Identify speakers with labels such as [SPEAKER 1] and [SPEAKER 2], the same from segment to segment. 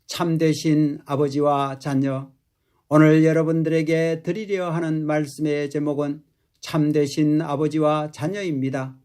[SPEAKER 1] 참되신 아버지와 자녀, 오늘 여러분들에게 드리려 하는 말씀의 제목은 참되신 아버지와 자녀입니다.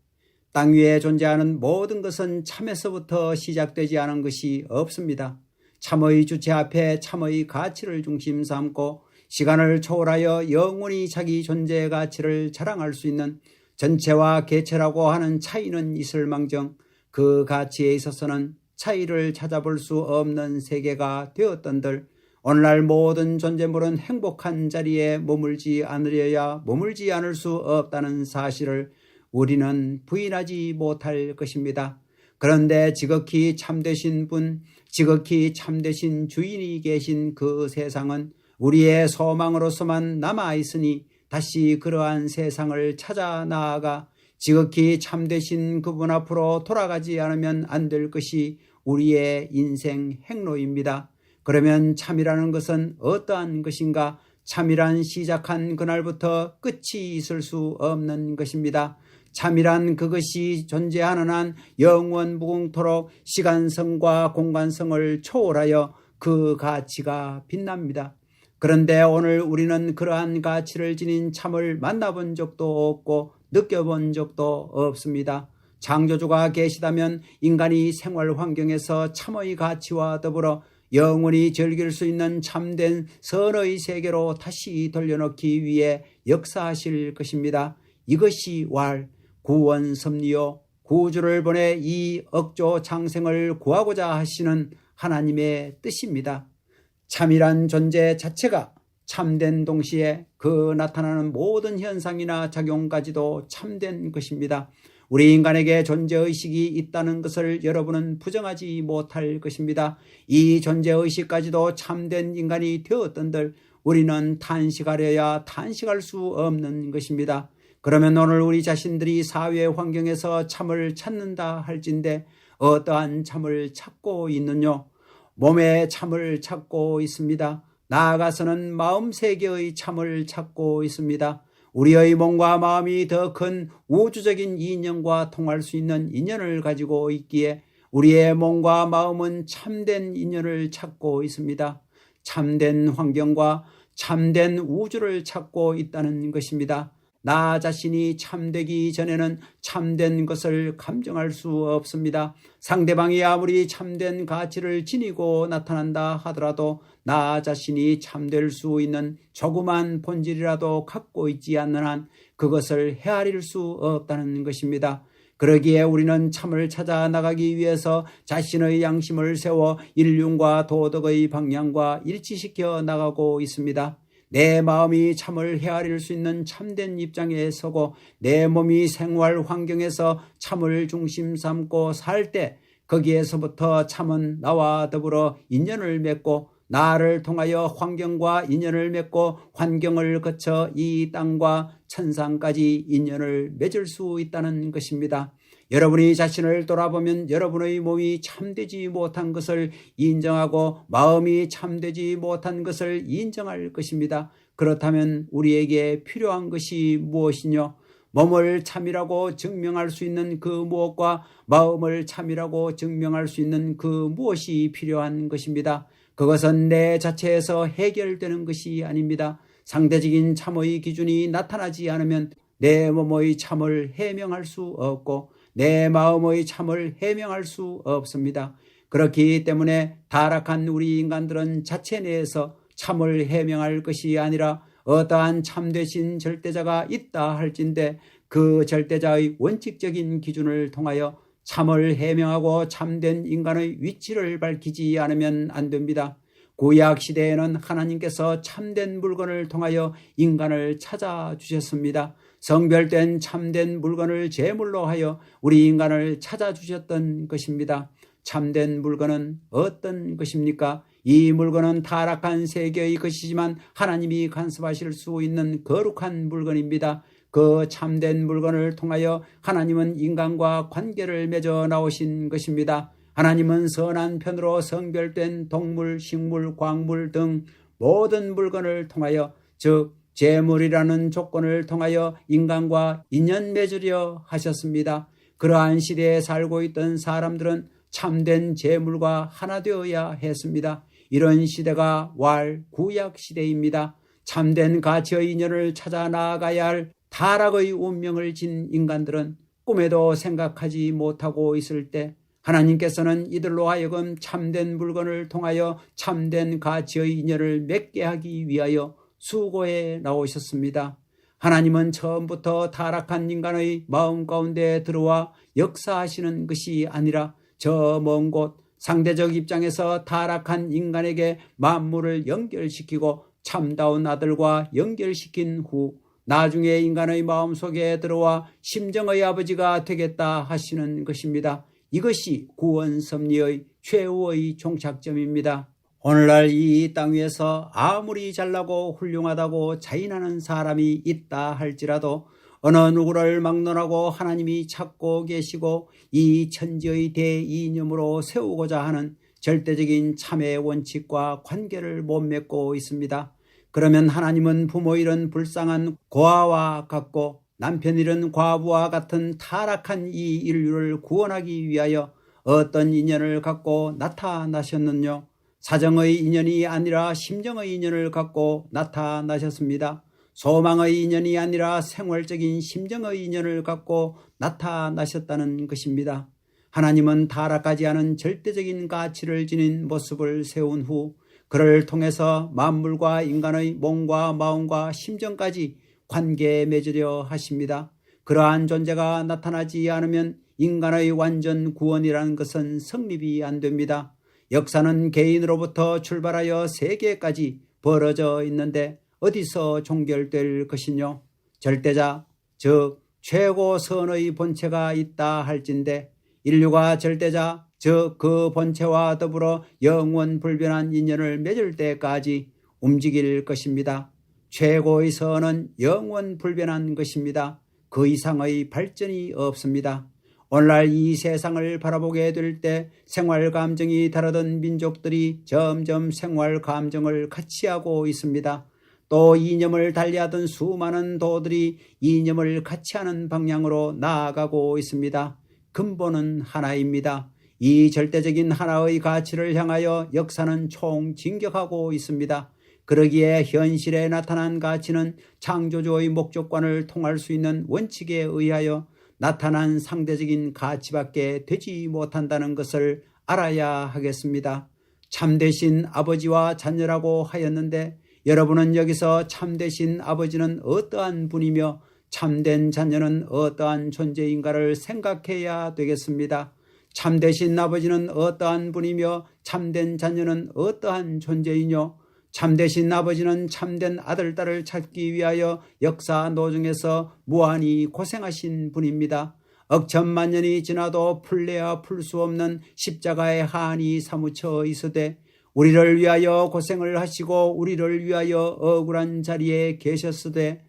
[SPEAKER 1] 땅 위에 존재하는 모든 것은 참에서부터 시작되지 않은 것이 없습니다. 참의 주체 앞에 참의 가치를 중심 삼고 시간을 초월하여 영원히 자기 존재의 가치를 자랑할 수 있는 전체와 개체라고 하는 차이는 있을망정 그 가치에 있어서는 차이를 찾아볼 수 없는 세계가 되었던들 오늘날 모든 존재물은 행복한 자리에 머물지 않으려야 머물지 않을 수 없다는 사실을 우리는 부인하지 못할 것입니다. 그런데 지극히 참되신 분, 지극히 참되신 주인이 계신 그 세상은 우리의 소망으로서만 남아있으니 다시 그러한 세상을 찾아 나아가 지극히 참되신 그분 앞으로 돌아가지 않으면 안 될 것이 우리의 인생 행로입니다. 그러면 참이라는 것은 어떠한 것인가? 참이란 시작한 그날부터 끝이 있을 수 없는 것입니다. 참이란 그것이 존재하는 한 영원 무궁토록 시간성과 공간성을 초월하여 그 가치가 빛납니다. 그런데 오늘 우리는 그러한 가치를 지닌 참을 만나본 적도 없고 느껴본 적도 없습니다. 창조주가 계시다면 인간이 생활 환경에서 참의 가치와 더불어 영원히 즐길 수 있는 참된 선의 세계로 다시 돌려놓기 위해 역사하실 것입니다. 이것이 구원 섭리요 구주를 보내 이 억조 장생을 구하고자 하시는 하나님의 뜻입니다. 참이란 존재 자체가 참된 동시에 그 나타나는 모든 현상이나 작용까지도 참된 것입니다. 우리 인간에게 존재의식이 있다는 것을 여러분은 부정하지 못할 것입니다. 이 존재의식까지도 참된 인간이 되었던들 우리는 탄식하려야 탄식할 수 없는 것입니다. 그러면 오늘 우리 자신들이 사회 환경에서 참을 찾는다 할진대 어떠한 참을 찾고 있느냐? 몸의 참을 찾고 있습니다. 나아가서는 마음세계의 참을 찾고 있습니다. 우리의 몸과 마음이 더 큰 우주적인 인연과 통할 수 있는 인연을 가지고 있기에 우리의 몸과 마음은 참된 인연을 찾고 있습니다. 참된 환경과 참된 우주를 찾고 있다는 것입니다. 나 자신이 참되기 전에는 참된 것을 감정할 수 없습니다. 상대방이 아무리 참된 가치를 지니고 나타난다 하더라도 나 자신이 참될 수 있는 조그만 본질이라도 갖고 있지 않는 한 그것을 헤아릴 수 없다는 것입니다. 그러기에 우리는 참을 찾아 나가기 위해서 자신의 양심을 세워 인륜과 도덕의 방향과 일치시켜 나가고 있습니다. 내 마음이 참을 헤아릴 수 있는 참된 입장에 서고 내 몸이 생활 환경에서 참을 중심 삼고 살 때 거기에서부터 참은 나와 더불어 인연을 맺고 나를 통하여 환경과 인연을 맺고 환경을 거쳐 이 땅과 천상까지 인연을 맺을 수 있다는 것입니다. 여러분이 자신을 돌아보면 여러분의 몸이 참되지 못한 것을 인정하고 마음이 참되지 못한 것을 인정할 것입니다. 그렇다면 우리에게 필요한 것이 무엇이뇨? 몸을 참이라고 증명할 수 있는 그 무엇과 마음을 참이라고 증명할 수 있는 그 무엇이 필요한 것입니다. 그것은 내 자체에서 해결되는 것이 아닙니다. 상대적인 참의 기준이 나타나지 않으면 내 몸의 참을 해명할 수 없고 내 마음의 참을 해명할 수 없습니다. 그렇기 때문에 타락한 우리 인간들은 자체 내에서 참을 해명할 것이 아니라 어떠한 참되신 절대자가 있다 할진대 그 절대자의 원칙적인 기준을 통하여 참을 해명하고 참된 인간의 위치를 밝히지 않으면 안 됩니다. 구약 시대에는 하나님께서 참된 물건을 통하여 인간을 찾아주셨습니다. 성별된 참된 물건을 제물로 하여 우리 인간을 찾아주셨던 것입니다. 참된 물건은 어떤 것입니까? 이 물건은 타락한 세계의 것이지만 하나님이 간섭하실 수 있는 거룩한 물건입니다. 그 참된 물건을 통하여 하나님은 인간과 관계를 맺어 나오신 것입니다. 하나님은 선한 편으로 성별된 동물, 식물, 광물 등 모든 물건을 통하여 즉 재물이라는 조건을 통하여 인간과 인연 맺으려 하셨습니다. 그러한 시대에 살고 있던 사람들은 참된 재물과 하나 되어야 했습니다. 이런 시대가 구약 시대입니다. 참된 가치의 인연을 찾아 나아가야 할 타락의 운명을 진 인간들은 꿈에도 생각하지 못하고 있을 때 하나님께서는 이들로 하여금 참된 물건을 통하여 참된 가치의 인연을 맺게 하기 위하여 수고해 나오셨습니다. 하나님은 처음부터 타락한 인간의 마음 가운데 들어와 역사하시는 것이 아니라 저 먼 곳 상대적 입장에서 타락한 인간에게 만물을 연결시키고 참다운 아들과 연결시킨 후 나중에 인간의 마음속에 들어와 심정의 아버지가 되겠다 하시는 것입니다. 이것이 구원 섭리의 최후의 종착점입니다. 오늘날 이 땅 위에서 아무리 잘나고 훌륭하다고 자인하는 사람이 있다 할지라도 어느 누구를 막론하고 하나님이 찾고 계시고 이 천지의 대이념으로 세우고자 하는 절대적인 참의 원칙과 관계를 못 맺고 있습니다. 그러면 하나님은 부모 잃은 불쌍한 고아와 같고 남편 잃은 과부와 같은 타락한 이 인류를 구원하기 위하여 어떤 인연을 갖고 나타나셨느냐? 사정의 인연이 아니라 심정의 인연을 갖고 나타나셨습니다. 소망의 인연이 아니라 생활적인 심정의 인연을 갖고 나타나셨다는 것입니다. 하나님은 타락하지 않은 절대적인 가치를 지닌 모습을 세운 후 그를 통해서 만물과 인간의 몸과 마음과 심정까지 관계 맺으려 하십니다. 그러한 존재가 나타나지 않으면 인간의 완전 구원이라는 것은 성립이 안 됩니다. 역사는 개인으로부터 출발하여 세계까지 벌어져 있는데 어디서 종결될 것이뇨? 절대자, 즉 최고 선의 본체가 있다 할진대 인류가 절대자, 즉 그 본체와 더불어 영원 불변한 인연을 맺을 때까지 움직일 것입니다. 최고의 선은 영원 불변한 것입니다. 그 이상의 발전이 없습니다. 오늘날 이 세상을 바라보게 될 때 생활 감정이 다르던 민족들이 점점 생활 감정을 같이 하고 있습니다. 또 이념을 달리하던 수많은 도들이 이념을 같이 하는 방향으로 나아가고 있습니다. 근본은 하나입니다. 이 절대적인 하나의 가치를 향하여 역사는 총진격하고 있습니다. 그러기에 현실에 나타난 가치는 창조주의 목적관을 통할 수 있는 원칙에 의하여 나타난 상대적인 가치밖에 되지 못한다는 것을 알아야 하겠습니다. 참되신 아버지와 자녀라고 하였는데 여러분은 여기서 참되신 아버지는 어떠한 분이며 참된 자녀는 어떠한 존재인가를 생각해야 되겠습니다. 참되신 아버지는 어떠한 분이며 참된 자녀는 어떠한 존재이뇨? 참되신 아버지는 참된 아들, 딸을 찾기 위하여 역사 노중에서 무한히 고생하신 분입니다. 억천만년이 지나도 풀래야 풀 수 없는 십자가의 한이 사무쳐 있으되 우리를 위하여 고생을 하시고 우리를 위하여 억울한 자리에 계셨으되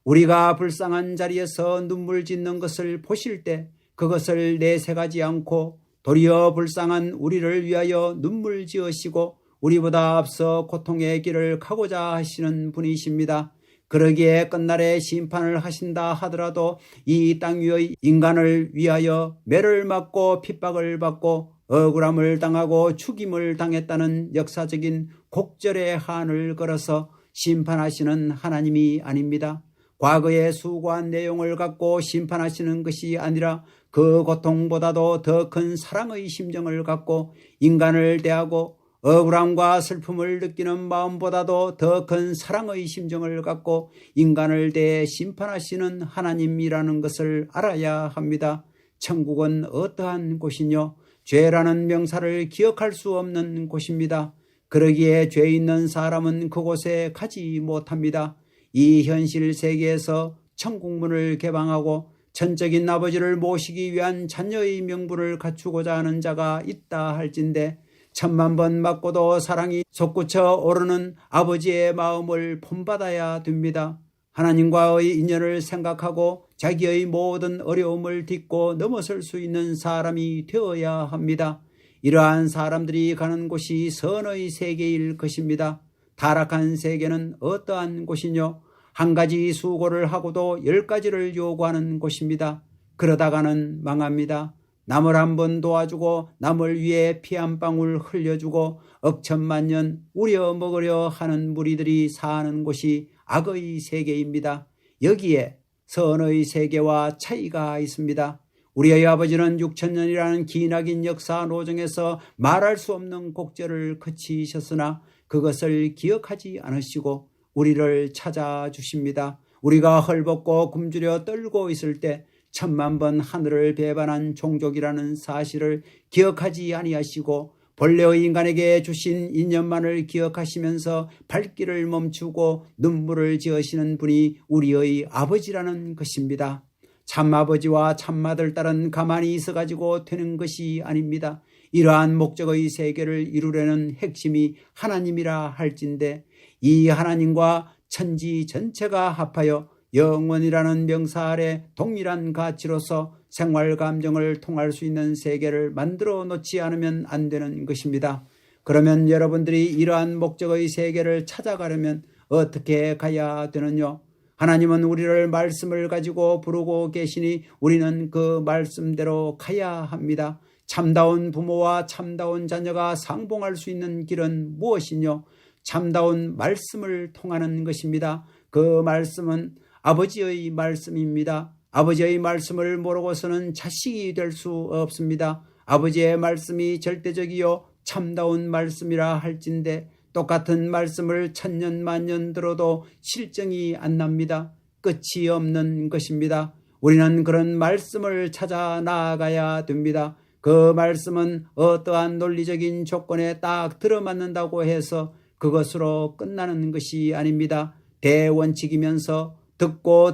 [SPEAKER 1] 우리가 불쌍한 자리에서 눈물 짓는 것을 보실 때 그것을 내색하지 않고 도리어 불쌍한 우리를 위하여 눈물 지으시고 우리보다 앞서 고통의 길을 가고자 하시는 분이십니다. 그러기에 끝날에 심판을 하신다 하더라도 이 땅 위의 인간을 위하여 매를 맞고 핍박을 받고 억울함을 당하고 죽임을 당했다는 역사적인 곡절의 한을 걸어서 심판하시는 하나님이 아닙니다. 과거의 수고한 내용을 갖고 심판하시는 것이 아니라 그 고통보다도 더 큰 사랑의 심정을 갖고 인간을 대하고 억울함과 슬픔을 느끼는 마음보다도 더 큰 사랑의 심정을 갖고 인간을 대해 심판하시는 하나님이라는 것을 알아야 합니다. 천국은 어떠한 곳이뇨? 죄라는 명사를 기억할 수 없는 곳입니다. 그러기에 죄 있는 사람은 그곳에 가지 못합니다. 이 현실 세계에서 천국문을 개방하고 천적인 아버지를 모시기 위한 자녀의 명분을 갖추고자 하는 자가 있다 할진대 10,000번 맞고도 사랑이 솟구쳐 오르는 아버지의 마음을 본받아야 됩니다. 하나님과의 인연을 생각하고 자기의 모든 어려움을 딛고 넘어설 수 있는 사람이 되어야 합니다. 이러한 사람들이 가는 곳이 선의 세계일 것입니다. 타락한 세계는 어떠한 곳이뇨? 한 가지 수고를 하고도 10가지를 요구하는 곳입니다. 그러다가는 망합니다. 남을 한 번 도와주고 남을 위해 피 한 방울 흘려주고 억천만년 우려 먹으려 하는 무리들이 사는 곳이 악의 세계입니다. 여기에 선의 세계와 차이가 있습니다. 우리의 아버지는 6,000년이라는 기나긴 역사 노정에서 말할 수 없는 곡절을 거치셨으나 그것을 기억하지 않으시고 우리를 찾아주십니다. 우리가 헐벗고 굶주려 떨고 있을 때 10,000번 하늘을 배반한 종족이라는 사실을 기억하지 아니하시고 본래의 인간에게 주신 인연만을 기억하시면서 발길을 멈추고 눈물을 지으시는 분이 우리의 아버지라는 것입니다. 참아버지와 참아들 딸은 가만히 있어가지고 되는 것이 아닙니다. 이러한 목적의 세계를 이루려는 핵심이 하나님이라 할진대 이 하나님과 천지 전체가 합하여 영원이라는 명사 아래 동일한 가치로서 생활 감정을 통할 수 있는 세계를 만들어 놓지 않으면 안 되는 것입니다. 그러면 여러분들이 이러한 목적의 세계를 찾아가려면 어떻게 가야 되느냐? 하나님은 우리를 말씀을 가지고 부르고 계시니 우리는 그 말씀대로 가야 합니다. 참다운 부모와 참다운 자녀가 상봉할 수 있는 길은 무엇이뇨? 참다운 말씀을 통하는 것입니다. 그 말씀은 아버지의 말씀입니다. 아버지의 말씀을 모르고서는 자식이 될 수 없습니다. 아버지의 말씀이 절대적이요 참다운 말씀이라 할진대 똑같은 말씀을 천년 만년 들어도 실정이 안 납니다. 끝이 없는 것입니다. 우리는 그런 말씀을 찾아 나아가야 됩니다. 그 말씀은 어떠한 논리적인 조건에 딱 들어맞는다고 해서 그것으로 끝나는 것이 아닙니다. 대원칙이면서 듣고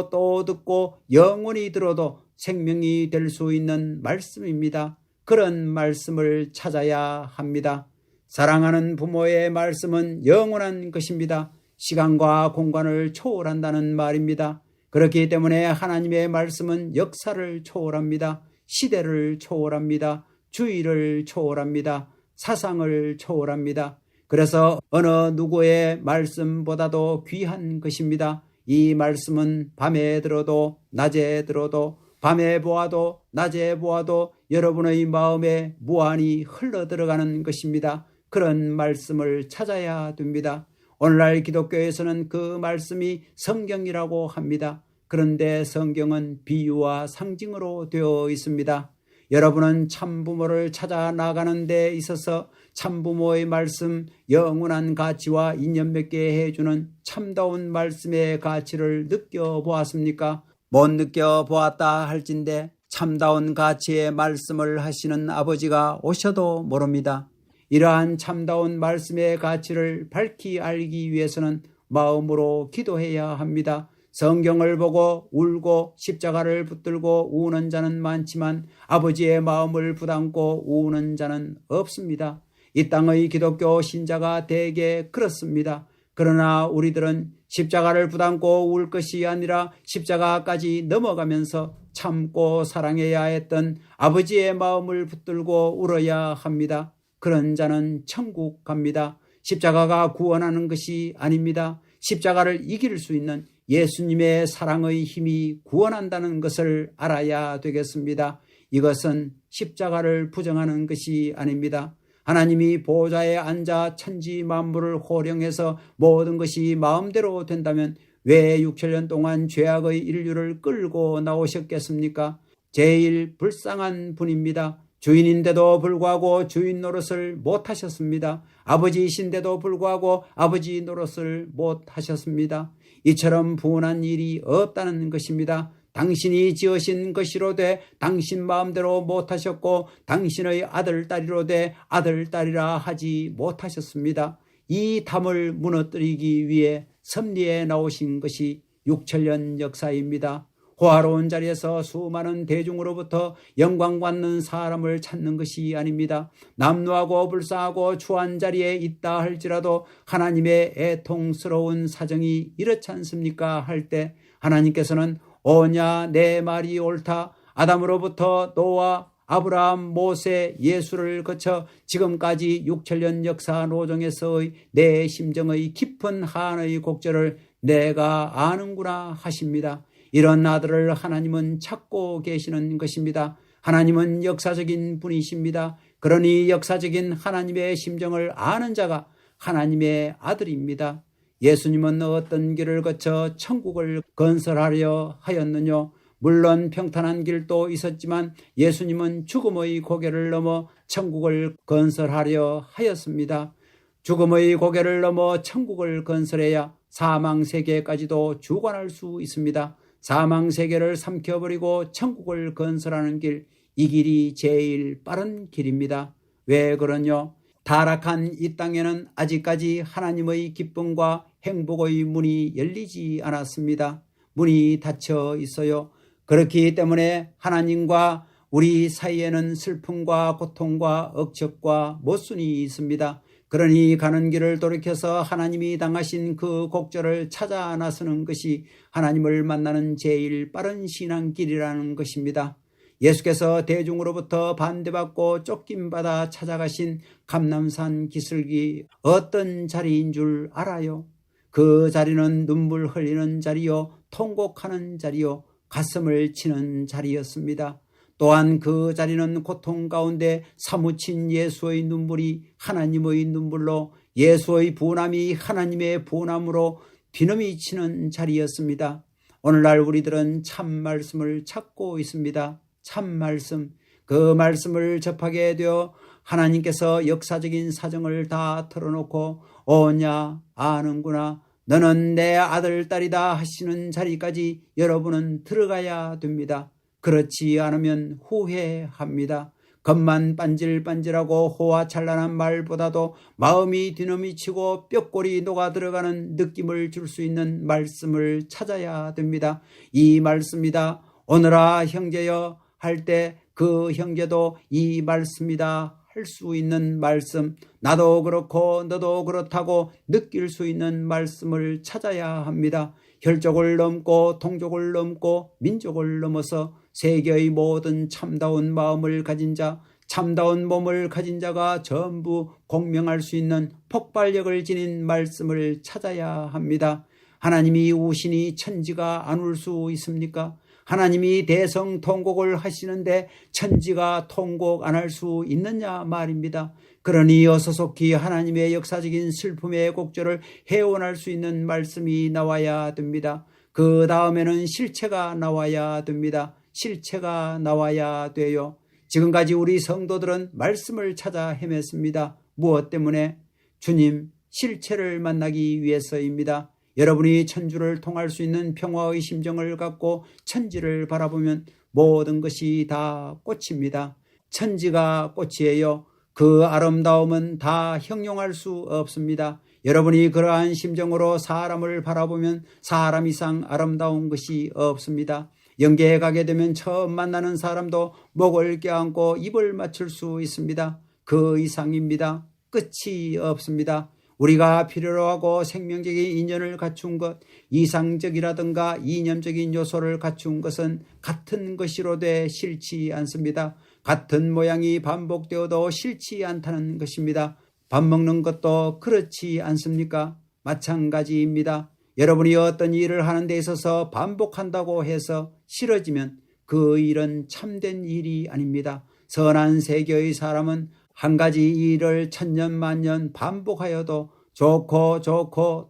[SPEAKER 1] 또 듣고 영원히 들어도 생명이 될 수 있는 말씀입니다. 그런 말씀을 찾아야 합니다. 사랑하는 부모의 말씀은 영원한 것입니다. 시간과 공간을 초월한다는 말입니다. 그렇기 때문에 하나님의 말씀은 역사를 초월합니다. 시대를 초월합니다. 주의를 초월합니다. 사상을 초월합니다. 그래서 어느 누구의 말씀보다도 귀한 것입니다. 이 말씀은 밤에 들어도 낮에 들어도 밤에 보아도 낮에 보아도 여러분의 마음에 무한히 흘러들어가는 것입니다. 그런 말씀을 찾아야 됩니다. 오늘날 기독교에서는 그 말씀이 성경이라고 합니다. 그런데 성경은 비유와 상징으로 되어 있습니다. 여러분은 참부모를 찾아 나가는 데 있어서 참부모의 말씀, 영원한 가치와 인연 맺게 해주는 참다운 말씀의 가치를 느껴보았습니까? 못 느껴보았다 할진대 참다운 가치의 말씀을 하시는 아버지가 오셔도 모릅니다. 이러한 참다운 말씀의 가치를 밝히 알기 위해서는 마음으로 기도해야 합니다. 성경을 보고 울고 십자가를 붙들고 우는 자는 많지만 아버지의 마음을 부담고 우는 자는 없습니다. 이 땅의 기독교 신자가 대개 그렇습니다. 그러나 우리들은 십자가를 부담고 울 것이 아니라 십자가까지 넘어가면서 참고 사랑해야 했던 아버지의 마음을 붙들고 울어야 합니다. 그런 자는 천국 갑니다. 십자가가 구원하는 것이 아닙니다. 십자가를 이길 수 있는 예수님의 사랑의 힘이 구원한다는 것을 알아야 되겠습니다. 이것은 십자가를 부정하는 것이 아닙니다. 하나님이 보좌에 앉아 천지 만물을 호령해서 모든 것이 마음대로 된다면 왜 6,000년 동안 죄악의 인류를 끌고 나오셨겠습니까? 제일 불쌍한 분입니다. 주인인데도 불구하고 주인 노릇을 못하셨습니다. 아버지이신데도 불구하고 아버지 노릇을 못하셨습니다. 이처럼 분한 일이 없다는 것입니다. 당신이 지으신 것이로되 당신 마음대로 못하셨고 당신의 아들 딸이로되 아들 딸이라 하지 못하셨습니다. 이 담을 무너뜨리기 위해 섭리에 나오신 것이 6,000년 역사입니다. 호화로운 자리에서 수많은 대중으로부터 영광받는 사람을 찾는 것이 아닙니다. 남루하고 불쌍하고 추한 자리에 있다 할지라도 하나님의 애통스러운 사정이 이렇지 않습니까? 할 때 하나님께서는 오냐 내 말이 옳다. 아담으로부터 노아, 아브라함, 모세, 예수를 거쳐 지금까지 6,000년 역사 노정에서의 내 심정의 깊은 한의 곡절을 내가 아는구나 하십니다. 이런 아들을 하나님은 찾고 계시는 것입니다. 하나님은 역사적인 분이십니다. 그러니 역사적인 하나님의 심정을 아는 자가 하나님의 아들입니다. 예수님은 어떤 길을 거쳐 천국을 건설하려 하였느냐? 물론 평탄한 길도 있었지만 예수님은 죽음의 고개를 넘어 천국을 건설하려 하였습니다. 죽음의 고개를 넘어 천국을 건설해야 사망세계까지도 주관할 수 있습니다. 사망세계를 삼켜버리고 천국을 건설하는 길, 이 길이 제일 빠른 길입니다. 왜 그러냐? 타락한 이 땅에는 아직까지 하나님의 기쁨과 행복의 문이 열리지 않았습니다. 문이 닫혀 있어요. 그렇기 때문에 하나님과 우리 사이에는 슬픔과 고통과 억척과 모순이 있습니다. 그러니 가는 길을 돌이켜서 하나님이 당하신 그 곡절을 찾아 나서는 것이 하나님을 만나는 제일 빠른 신앙길이라는 것입니다. 예수께서 대중으로부터 반대받고 쫓김받아 찾아가신 감람산 기슭이 어떤 자리인 줄 알아요? 그 자리는 눈물 흘리는 자리요, 통곡하는 자리요, 가슴을 치는 자리였습니다. 또한 그 자리는 고통 가운데 사무친 예수의 눈물이 하나님의 눈물로, 예수의 분함이 하나님의 분함으로 비넘이 치는 자리였습니다. 오늘날 우리들은 참 말씀을 찾고 있습니다. 참 말씀, 그 말씀을 접하게 되어 하나님께서 역사적인 사정을 다 털어놓고 오냐 아는구나, 너는 내 아들 딸이다 하시는 자리까지 여러분은 들어가야 됩니다. 그렇지 않으면 후회합니다. 겉만 반질반질하고 호화찬란한 말보다도 마음이 뒤넘이치고 뼈골이 녹아 들어가는 느낌을 줄 수 있는 말씀을 찾아야 됩니다. 이 말씀이다, 오너라 형제여 할 때 그 형제도 이 말씀이다 할 수 있는 말씀, 나도 그렇고 너도 그렇다고 느낄 수 있는 말씀을 찾아야 합니다. 혈족을 넘고 동족을 넘고 민족을 넘어서 세계의 모든 참다운 마음을 가진 자, 참다운 몸을 가진 자가 전부 공명할 수 있는 폭발력을 지닌 말씀을 찾아야 합니다. 하나님이 우시니 천지가 안 울 수 있습니까? 하나님이 대성통곡을 하시는데 천지가 통곡 안 할 수 있느냐 말입니다. 그러니 어서 속히 하나님의 역사적인 슬픔의 곡절을 해원할 수 있는 말씀이 나와야 됩니다. 그 다음에는 실체가 나와야 됩니다. 실체가 나와야 돼요. 지금까지 우리 성도들은 말씀을 찾아 헤맸습니다. 무엇 때문에? 주님, 실체를 만나기 위해서입니다. 여러분이 천주를 통할 수 있는 평화의 심정을 갖고 천지를 바라보면 모든 것이 다 꽃입니다. 천지가 꽃이에요. 그 아름다움은 다 형용할 수 없습니다. 여러분이 그러한 심정으로 사람을 바라보면 사람 이상 아름다운 것이 없습니다. 영계에 가게 되면 처음 만나는 사람도 목을 껴안고 입을 맞출 수 있습니다. 그 이상입니다. 끝이 없습니다. 우리가 필요로 하고 생명적인 인연을 갖춘 것, 이상적이라든가 이념적인 요소를 갖춘 것은 같은 것이로되 싫지 않습니다. 같은 모양이 반복되어도 싫지 않다는 것입니다. 밥 먹는 것도 그렇지 않습니까? 마찬가지입니다. 여러분이 어떤 일을 하는 데 있어서 반복한다고 해서 싫어지면 그 일은 참된 일이 아닙니다. 선한 세계의 사람은 한 가지 일을 천년 만년 반복하여도 좋고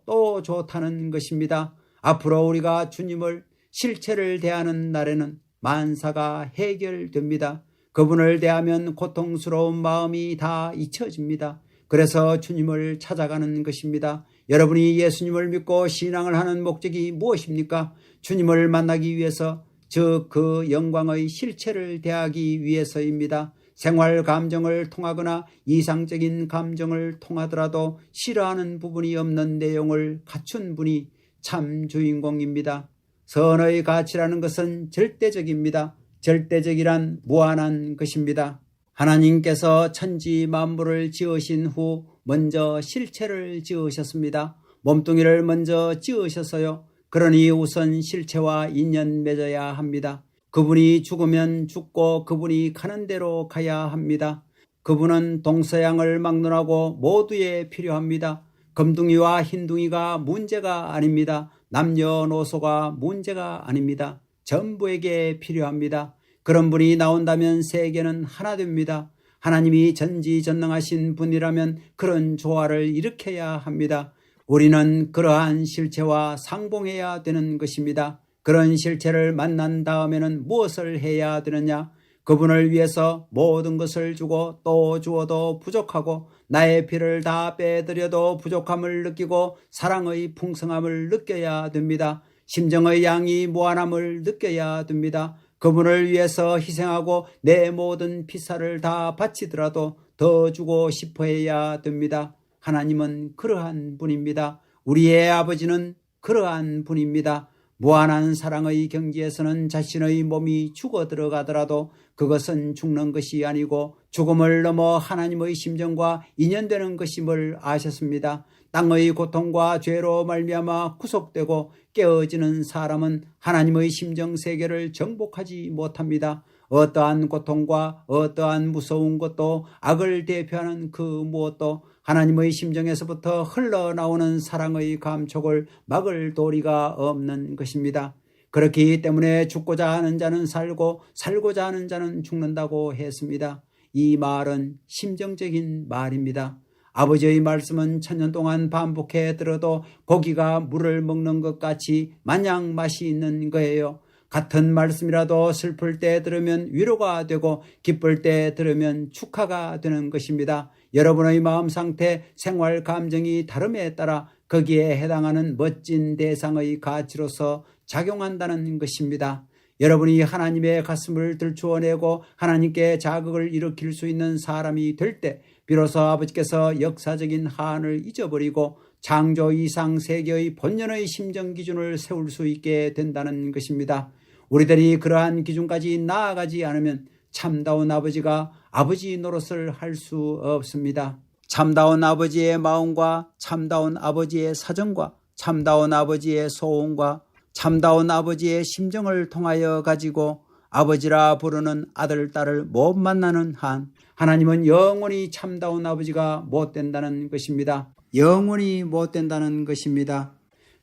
[SPEAKER 1] 또 좋다는 것입니다. 앞으로 우리가 주님을 실체를 대하는 날에는 만사가 해결됩니다. 그분을 대하면 고통스러운 마음이 다 잊혀집니다. 그래서 주님을 찾아가는 것입니다. 여러분이 예수님을 믿고 신앙을 하는 목적이 무엇입니까? 주님을 만나기 위해서, 즉 그 영광의 실체를 대하기 위해서입니다. 생활 감정을 통하거나 이상적인 감정을 통하더라도 싫어하는 부분이 없는 내용을 갖춘 분이 참 주인공입니다. 선의 가치라는 것은 절대적입니다. 절대적이란 무한한 것입니다. 하나님께서 천지 만물을 지으신 후 먼저 실체를 지으셨습니다. 몸뚱이를 먼저 지으셨어요. 그러니 우선 실체와 인연 맺어야 합니다. 그분이 죽으면 죽고 그분이 가는 대로 가야 합니다. 그분은 동서양을 막론하고 모두에 필요합니다. 검둥이와 흰둥이가 문제가 아닙니다. 남녀노소가 문제가 아닙니다. 전부에게 필요합니다. 그런 분이 나온다면 세계는 하나 됩니다. 하나님이 전지전능하신 분이라면 그런 조화를 일으켜야 합니다. 우리는 그러한 실체와 상봉해야 되는 것입니다. 그런 실체를 만난 다음에는 무엇을 해야 되느냐? 그분을 위해서 모든 것을 주고 또 주어도 부족하고 나의 피를 다 빼드려도 부족함을 느끼고 사랑의 풍성함을 느껴야 됩니다. 심정의 양이 무한함을 느껴야 됩니다. 그분을 위해서 희생하고 내 모든 피살을 다 바치더라도 더 주고 싶어 해야 됩니다. 하나님은 그러한 분입니다. 우리의 아버지는 그러한 분입니다. 무한한 사랑의 경지에서는 자신의 몸이 죽어 들어가더라도 그것은 죽는 것이 아니고 죽음을 넘어 하나님의 심정과 인연되는 것임을 아셨습니다. 땅의 고통과 죄로 말미암아 구속되고 깨어지는 사람은 하나님의 심정 세계를 정복하지 못합니다. 어떠한 고통과 어떠한 무서운 것도 악을 대표하는 그 무엇도 하나님의 심정에서부터 흘러나오는 사랑의 감촉을 막을 도리가 없는 것입니다. 그렇기 때문에 죽고자 하는 자는 살고 살고자 하는 자는 죽는다고 했습니다. 이 말은 심정적인 말입니다. 아버지의 말씀은 천년 동안 반복해 들어도 고기가 물을 먹는 것 같이 마냥 맛이 있는 거예요. 같은 말씀이라도 슬플 때 들으면 위로가 되고 기쁠 때 들으면 축하가 되는 것입니다. 여러분의 마음 상태, 생활 감정이 다름에 따라 거기에 해당하는 멋진 대상의 가치로서 작용한다는 것입니다. 여러분이 하나님의 가슴을 들추어내고 하나님께 자극을 일으킬 수 있는 사람이 될 때 비로소 아버지께서 역사적인 한을 잊어버리고 창조 이상 세계의 본연의 심정 기준을 세울 수 있게 된다는 것입니다. 우리들이 그러한 기준까지 나아가지 않으면 참다운 아버지가 아버지 노릇을 할 수 없습니다. 참다운 아버지의 마음과 참다운 아버지의 사정과 참다운 아버지의 소원과 참다운 아버지의 심정을 통하여 가지고 아버지라 부르는 아들, 딸을 못 만나는 한 하나님은 영원히 참다운 아버지가 못 된다는 것입니다. 영원히 못 된다는 것입니다.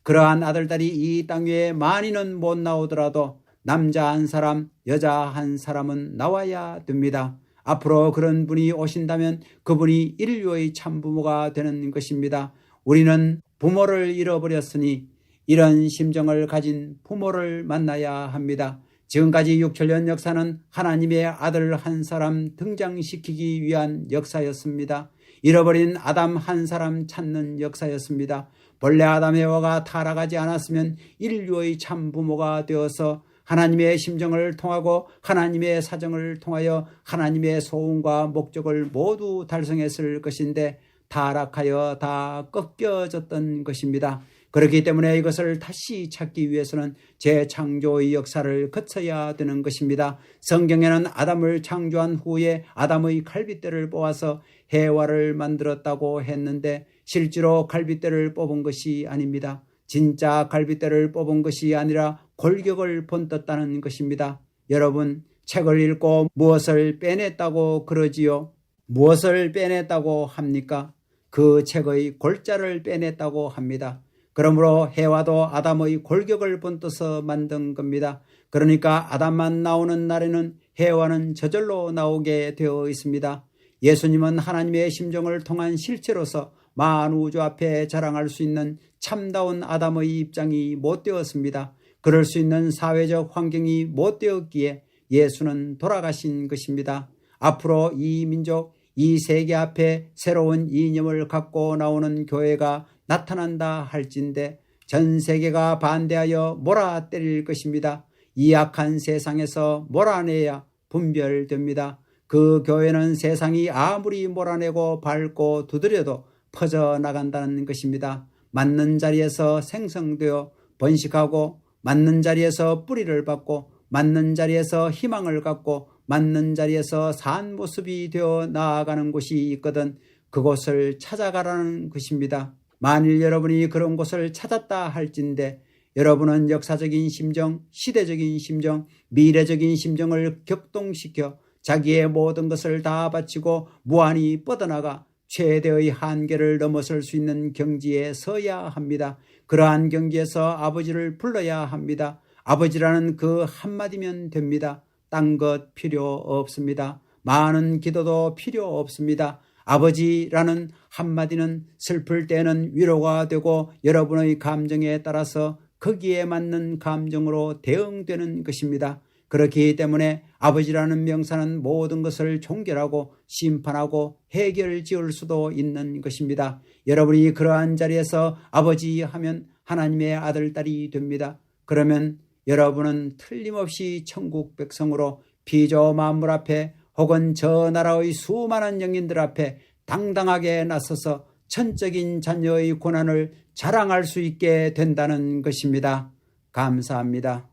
[SPEAKER 1] 그러한 아들, 딸이 이 땅 위에 많이는 못 나오더라도 남자 한 사람, 여자 한 사람은 나와야 됩니다. 앞으로 그런 분이 오신다면 그분이 인류의 참부모가 되는 것입니다. 우리는 부모를 잃어버렸으니 이런 심정을 가진 부모를 만나야 합니다. 지금까지 6천년 역사는 하나님의 아들 한 사람 등장시키기 위한 역사였습니다. 잃어버린 아담 한 사람 찾는 역사였습니다. 본래 아담 해와가 타락하지 않았으면 인류의 참부모가 되어서 하나님의 심정을 통하고 하나님의 사정을 통하여 하나님의 소원과 목적을 모두 달성했을 것인데 타락하여 다 꺾여졌던 것입니다. 그렇기 때문에 이것을 다시 찾기 위해서는 재창조의 역사를 거쳐야 되는 것입니다. 성경에는 아담을 창조한 후에 아담의 갈빗대를 뽑아서 해와를 만들었다고 했는데 실제로 갈빗대를 뽑은 것이 아닙니다. 진짜 갈빗대를 뽑은 것이 아니라 골격을 본떴다는 것입니다. 여러분, 책을 읽고 무엇을 빼냈다고 그러지요? 무엇을 빼냈다고 합니까? 그 책의 골자를 빼냈다고 합니다. 그러므로 해와도 아담의 골격을 본떠서 만든 겁니다. 그러니까 아담만 나오는 날에는 해와는 저절로 나오게 되어 있습니다. 예수님은 하나님의 심정을 통한 실체로서 만우주 앞에 자랑할 수 있는 참다운 아담의 입장이 못 되었습니다. 그럴 수 있는 사회적 환경이 못 되었기에 예수는 돌아가신 것입니다. 앞으로 이 민족, 이 세계 앞에 새로운 이념을 갖고 나오는 교회가 나타난다 할진대 전 세계가 반대하여 몰아때릴 것입니다. 이 악한 세상에서 몰아내야 분별됩니다. 그 교회는 세상이 아무리 몰아내고 밟고 두드려도 퍼져나간다는 것입니다. 맞는 자리에서 생성되어 번식하고 맞는 자리에서 뿌리를 받고 맞는 자리에서 희망을 갖고 맞는 자리에서 산 모습이 되어 나아가는 곳이 있거든 그곳을 찾아가라는 것입니다. 만일 여러분이 그런 곳을 찾았다 할진대 여러분은 역사적인 심정, 시대적인 심정, 미래적인 심정을 격동시켜 자기의 모든 것을 다 바치고 무한히 뻗어나가 최대의 한계를 넘어설 수 있는 경지에 서야 합니다. 그러한 경지에서 아버지를 불러야 합니다. 아버지라는 그 한마디면 됩니다. 딴 것 필요 없습니다. 많은 기도도 필요 없습니다. 아버지라는 한마디는 슬플 때는 위로가 되고 여러분의 감정에 따라서 거기에 맞는 감정으로 대응되는 것입니다. 그렇기 때문에 아버지라는 명사는 모든 것을 종결하고 심판하고 해결 지을 수도 있는 것입니다. 여러분이 그러한 자리에서 아버지 하면 하나님의 아들, 딸이 됩니다. 그러면 여러분은 틀림없이 천국 백성으로 피조 만물 앞에 혹은 저 나라의 수많은 영인들 앞에 당당하게 나서서 천적인 자녀의 고난을 자랑할 수 있게 된다는 것입니다. 감사합니다.